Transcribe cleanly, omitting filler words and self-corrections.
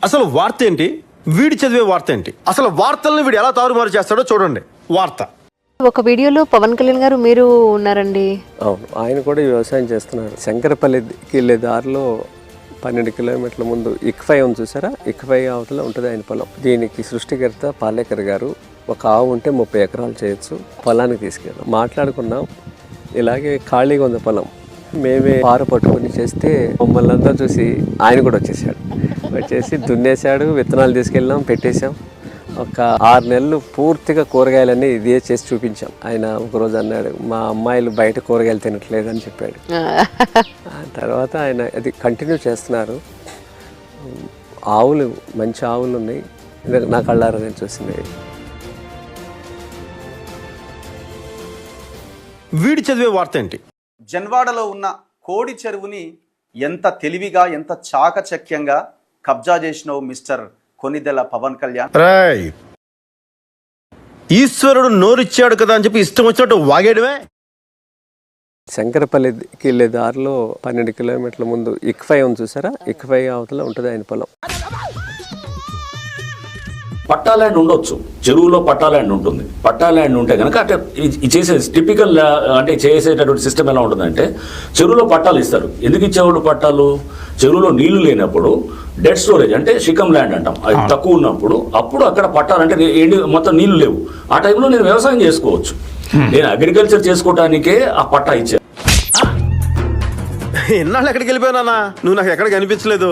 అసలు వార్త ఏంటి, వీడి చదివే వార్త ఏంటి, అసలు వార్తల్ని వీడు ఎలా తారుమారు చేస్తాడో చూడండి. వార్త ఒక వీడియోలో పవన్ కళ్యాణ్ గారు మీరు ఉన్నారండి. అవును, ఆయన కూడా వ్యవసాయం చేస్తున్నారు. శంకరపల్లికి వెళ్ళే దారిలో 12 కిలోమీటర్ల ముందు ఇక్ఫై ఉంది చూసారా, ఇక్ఫై అవతల ఉంటుంది ఆయన పొలం. దీనికి సృష్టికర్త పాలేకర్ గారు. ఒక ఆవు ఉంటే 30 ఎకరాలు చేయొచ్చు. పొలానికి తీసుకెళ్ళాం, మాట్లాడుకున్నాం. ఇలాగే ఖాళీగా ఉంది పొలం, మేమే పార పట్టుకొని చేస్తే మమ్మల్ని అంతా చూసి ఆయన కూడా వచ్చేసి దున్నేశాడు. విత్తనాలు తీసుకెళ్ళాం, పెట్టేశాం. ఒక 6 నెలలు పూర్తిగా కూరగాయలన్నీ ఇదే చేసి చూపించాం. ఆయన ఒకరోజు అన్నాడు, మా అమ్మాయిలు బయట కూరగాయలు తినట్లేదు అని చెప్పాడు. తర్వాత ఆయన అది కంటిన్యూ చేస్తున్నారు. ఆవులు, మంచి ఆవులు ఉన్నాయి, నా కళ్ళారా నేను చూసింది. వీడి చదివే వార్త ఏంటి? జన్వాడలో ఉన్న కోడి చెరువుని ఎంత తెలివిగా, ఎంత చాకచక్యంగా కబ్జా చేసినావు మిస్టర్ కొనిదెల పవన్ కళ్యాణ్. రాయ్, ఈశ్వరుడు నోరిచ్చాడు కదా అని చెప్పి ఇష్టం వచ్చినట్టు వాగేయడమే. శంకరపల్లికి వెళ్ళే దారిలో 12 కిలోమీటర్ల ముందు ఇక్ఫై ఉంది చూసారా, ఇక్ఫై అవతల ఉంటుంది ఆయన పొలం. పట్టా ల్యాండ్ ఉండొచ్చు, చెరువులో పట్టా ల్యాండ్ ఉంటుంది. పట్టా ల్యాండ్ ఉంటే కనుక అంటే చేసే టిపికల్ అంటే చేసేటటువంటి సిస్టమ్ ఎలా ఉంటుందంటే, చెరువులో పట్టాలు ఇస్తారు. ఎందుకు ఇచ్చేవాళ్ళు పట్టాలు? చెరువులో నీళ్లు లేనప్పుడు డెడ్ స్టోరేజ్ అంటే షికమ్ ల్యాండ్ అంటాం, అది తక్కువ ఉన్నప్పుడు అప్పుడు అక్కడ పట్టాలు అంటే మొత్తం నీళ్లు లేవు. ఆ టైంలో నేను వ్యవసాయం చేసుకోవచ్చు. నేను అగ్రికల్చర్ చేసుకోవడానికే ఆ పట్టా ఇచ్చాను. ఎన్నాళ్ళు ఎక్కడికి వెళ్ళిపోయానా, నువ్వు నాకు ఎక్కడ కనిపించలేదు.